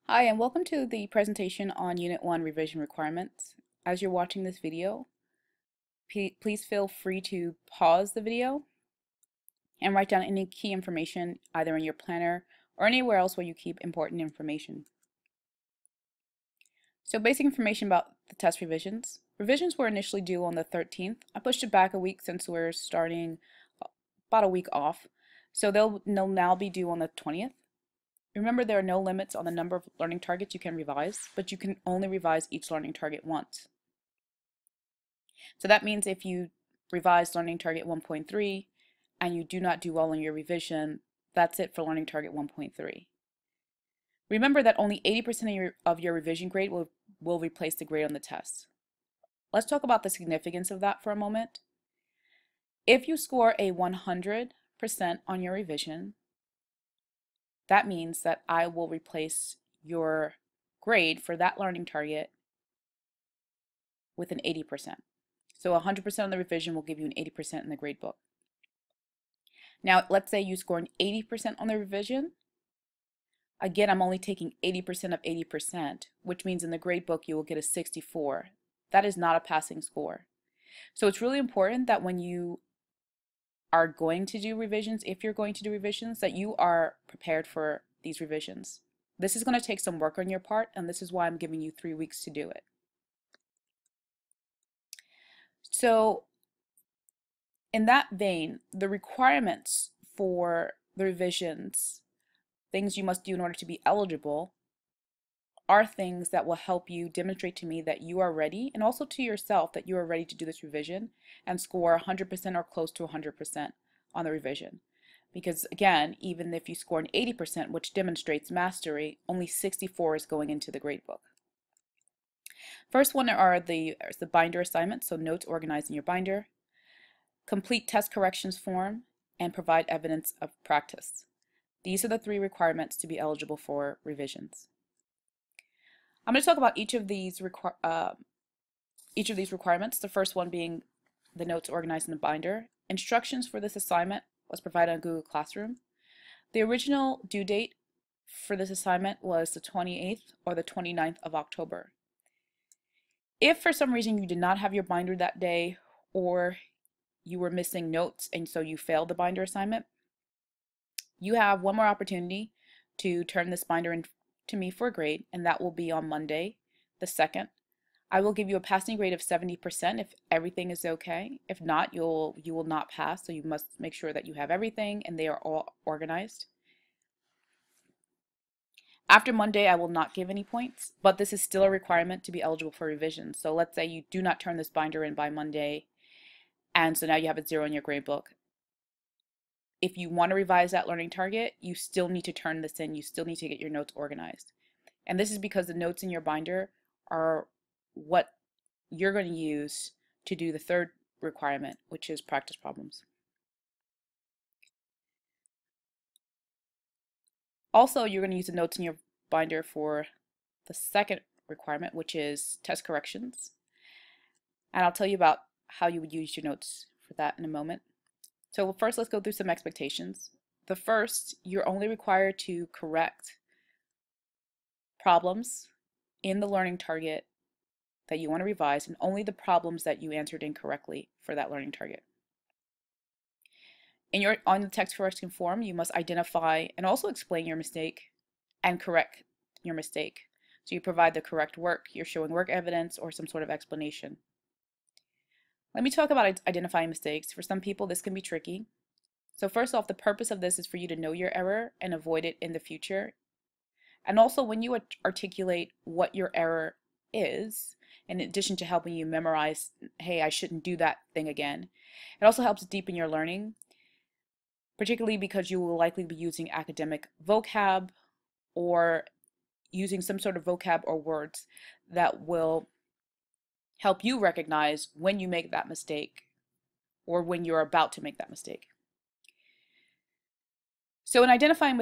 Hi, and welcome to the presentation on Unit 1 revision requirements. As you're watching this video, please feel free to pause the video and write down any key information either in your planner or anywhere else where you keep important information. So basic information about the test revisions. Revisions were initially due on the 13th. I pushed it back a week since we're starting about a week off. So they'll now be due on the 20th. Remember, there are no limits on the number of learning targets you can revise, but you can only revise each learning target once. So that means if you revise learning target 1.3 and you do not do well in your revision, that's it for learning target 1.3. Remember that only 80% of your revision grade will replace the grade on the test. Let's talk about the significance of that for a moment. If you score a 100% on your revision, that means that I will replace your grade for that learning target with an 80%. So 100% on the revision will give you an 80% in the grade book. Now, let's say you score an 80% on the revision. Again, I'm only taking 80% of 80%, which means in the grade book you will get a 64. That is not a passing score. So it's really important that when you are going to do revisions, if you're going to do revisions, that you are prepared for these revisions. This is going to take some work on your part, and this is why I'm giving you 3 weeks to do it. So in that vein, the requirements for the revisions, things you must do in order to be eligible, are things that will help you demonstrate to me that you are ready, and also to yourself that you are ready to do this revision and score 100% or close to 100% on the revision. Because again, even if you score an 80%, which demonstrates mastery, only 64 is going into the grade book. First one are the binder assignments, so notes organized in your binder, complete test corrections form, and provide evidence of practice. These are the 3 requirements to be eligible for revisions. I'm going to talk about each of these requirements. The first one being the notes organized in the binder. Instructions for this assignment was provided on Google Classroom. The original due date for this assignment was the 28th or the 29th of October. If for some reason you did not have your binder that day, or you were missing notes and so you failed the binder assignment, you have one more opportunity to turn this binder in to me for a grade, and that will be on Monday, the 2nd. I will give you a passing grade of 70% if everything is okay. If not, you will not pass, so you must make sure that you have everything and they are all organized. After Monday, I will not give any points, but this is still a requirement to be eligible for revision. So let's say you do not turn this binder in by Monday, and so now you have a 0 in your grade book. If you want to revise that learning target, you still need to turn this in. You still need to get your notes organized. And this is because the notes in your binder are what you're going to use to do the 3rd requirement, which is practice problems. Also, you're going to use the notes in your binder for the 2nd requirement, which is test corrections. And I'll tell you about how you would use your notes for that in a moment. So first, let's go through some expectations. The first, you're only required to correct problems in the learning target that you want to revise, and only the problems that you answered incorrectly for that learning target. On the text correction form, you must identify and also explain your mistake and correct your mistake. So you provide the correct work, you're showing work evidence, or some sort of explanation. Let me talk about identifying mistakes. For some people, this can be tricky. So first off, the purpose of this is for you to know your error and avoid it in the future. And also, when you articulate what your error is, in addition to helping you memorize, hey, I shouldn't do that thing again, it also helps deepen your learning, particularly because you will likely be using academic vocab or using some sort of vocab or words that will help you recognize when you make that mistake or when you're about to make that mistake. So in identifying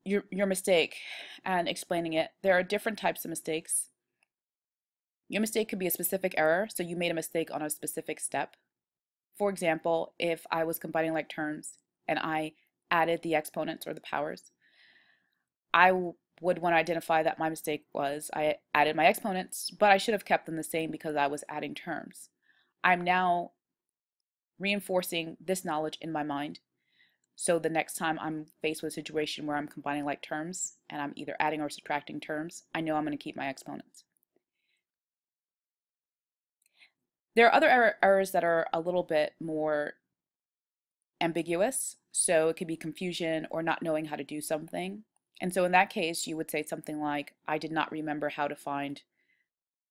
your mistake and explaining it, there are different types of mistakes. Your mistake could be a specific error, so you made a mistake on a specific step. For example, if I was combining like terms and I added the exponents or the powers, I would want to identify that my mistake was I added my exponents, but I should have kept them the same because I was adding terms. I'm now reinforcing this knowledge in my mind. So the next time I'm faced with a situation where I'm combining like terms and I'm either adding or subtracting terms, I know I'm going to keep my exponents. There are other errors that are a little bit more ambiguous. So it could be confusion or not knowing how to do something. And so in that case, you would say something like, I did not remember how to find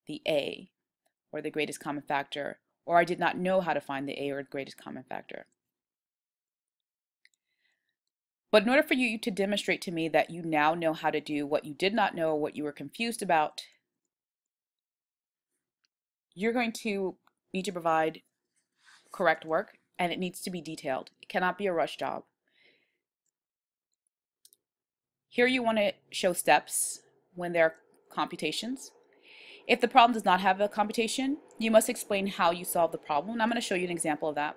the A or the greatest common factor, or I did not know how to find the A or the greatest common factor. But in order for you to demonstrate to me that you now know how to do what you did not know or what you were confused about, you're going to need to provide correct work, and it needs to be detailed. It cannot be a rush job. Here you want to show steps when there are computations. If the problem does not have a computation, you must explain how you solve the problem. And I'm going to show you an example of that.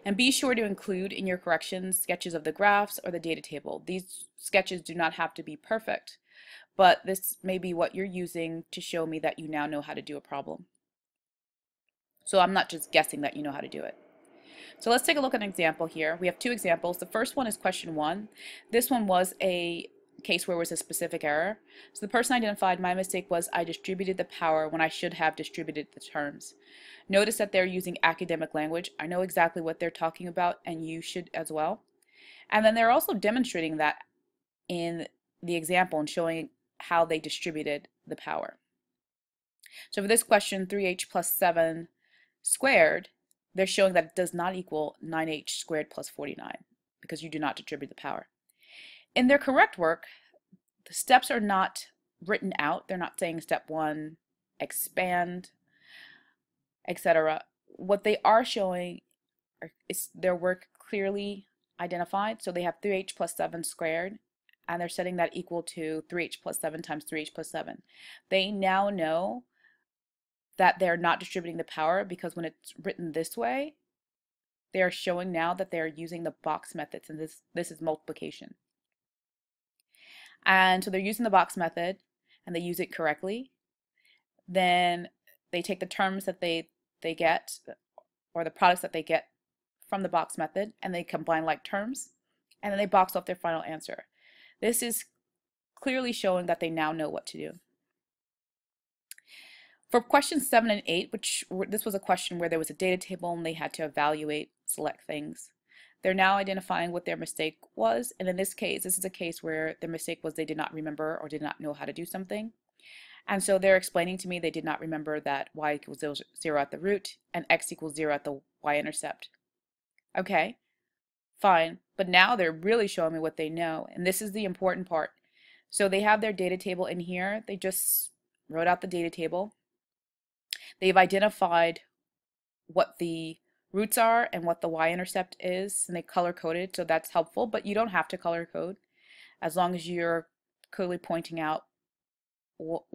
And be sure to include in your corrections sketches of the graphs or the data table. These sketches do not have to be perfect, but this may be what you're using to show me that you now know how to do a problem. So I'm not just guessing that you know how to do it. So let's take a look at an example here. We have two examples. The first one is question 1. This one was a case where there was a specific error. So the person identified my mistake was I distributed the power when I should have distributed the terms. Notice that they're using academic language. I know exactly what they're talking about, and you should as well. And then they're also demonstrating that in the example and showing how they distributed the power. So for this question, 3h plus 7 squared, they're showing that it does not equal 9h squared plus 49 because you do not distribute the power. In their correct work, the steps are not written out. They're not saying step 1, expand, etc. What they are showing is their work clearly identified. So they have 3h plus 7 squared, and they're setting that equal to 3h plus 7 times 3h plus 7. They now know that they're not distributing the power because when it's written this way, they are showing now that they're using the box methods, and this is multiplication. And so they're using the box method and they use it correctly. Then they take the terms that they get, or the products that they get from the box method, and they combine like terms, and then they box off their final answer. This is clearly showing that they now know what to do. For questions 7 and 8, this was a question where there was a data table and they had to evaluate, select things. They're now identifying what their mistake was, and in this case, this is a case where their mistake was they did not remember or did not know how to do something. And so they're explaining to me they did not remember that y equals 0 at the root and x equals 0 at the y-intercept. Okay, fine, but now they're really showing me what they know, and this is the important part. So they have their data table in here. They just wrote out the data table. They've identified what the roots are and what the y-intercept is, and they color coded, so that's helpful, but you don't have to color code as long as you're clearly pointing out what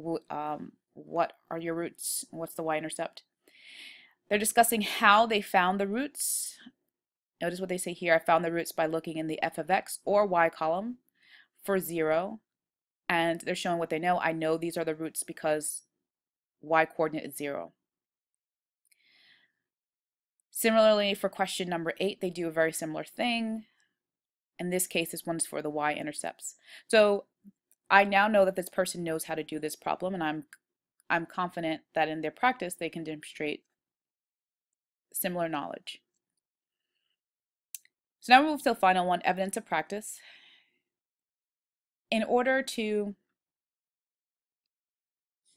are your roots, what's the y-intercept. They're discussing how they found the roots. Notice what they say here. I found the roots by looking in the f of x or y column for 0, and they're showing what they know. I know these are the roots because y coordinate is 0. Similarly, for question number 8, they do a very similar thing. In this case, this one's for the y-intercepts. So I now know that this person knows how to do this problem, and I'm confident that in their practice they can demonstrate similar knowledge. So now we move to the final one, evidence of practice. In order to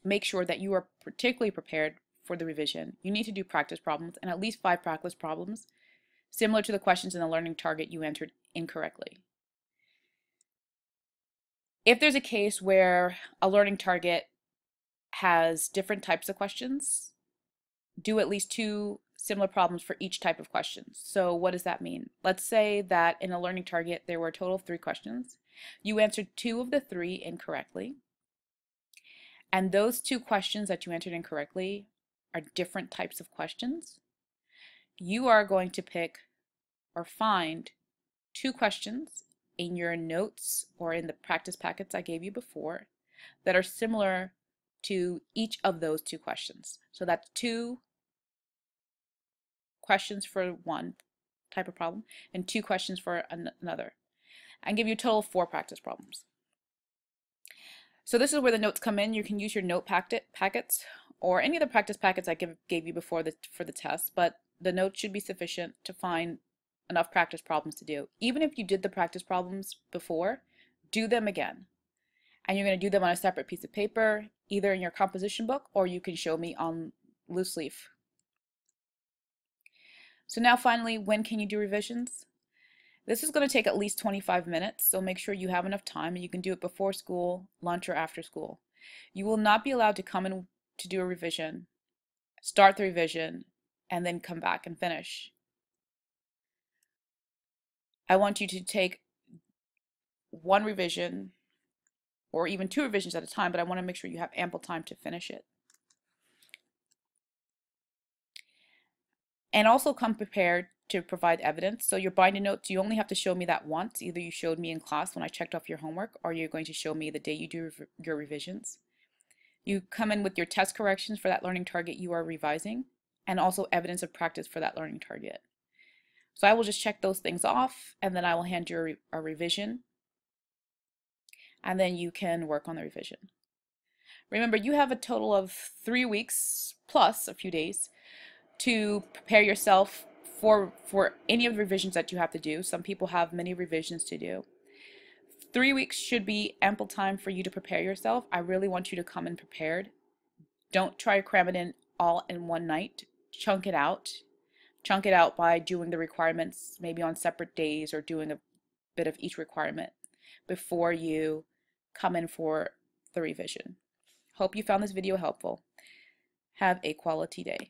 make sure that you are particularly prepared for the revision, you need to do practice problems, and at least 5 practice problems, similar to the questions in the learning target you entered incorrectly. If there's a case where a learning target has different types of questions, do at least 2 similar problems for each type of questions. So what does that mean? Let's say that in a learning target there were a total of 3 questions. You answered 2 of the 3 incorrectly. And those 2 questions that you entered incorrectly are different types of questions. You are going to pick or find 2 questions in your notes or in the practice packets I gave you before that are similar to each of those two questions. So that's 2 questions for one type of problem and 2 questions for another, and give you a total of 4 practice problems. So this is where the notes come in. You can use your note packets or any of the practice packets I gave you before for the test, but the notes should be sufficient to find enough practice problems to do. Even if you did the practice problems before, do them again. And you're going to do them on a separate piece of paper, either in your composition book or you can show me on loose leaf. So now finally, when can you do revisions? This is going to take at least 25 minutes, so make sure you have enough time and you can do it before school, lunch, or after school. You will not be allowed to come in to do a revision, start the revision, and then come back and finish. I want you to take 1 revision or even 2 revisions at a time, but I want to make sure you have ample time to finish it. And also come prepared to provide evidence. So your binding notes, you only have to show me that once. Either you showed me in class when I checked off your homework, or you're going to show me the day you do your revisions. You come in with your test corrections for that learning target you are revising, and also evidence of practice for that learning target. So I will just check those things off, and then I will hand you a revision, and then you can work on the revision. Remember, you have a total of 3 weeks plus a few days to prepare yourself for any of the revisions that you have to do. Some people have many revisions to do. 3 weeks should be ample time for you to prepare yourself. I really want you to come in prepared. Don't try to cram it in all in one night. Chunk it out. Chunk it out by doing the requirements maybe on separate days or doing a bit of each requirement before you come in for the revision. Hope you found this video helpful. Have a quality day.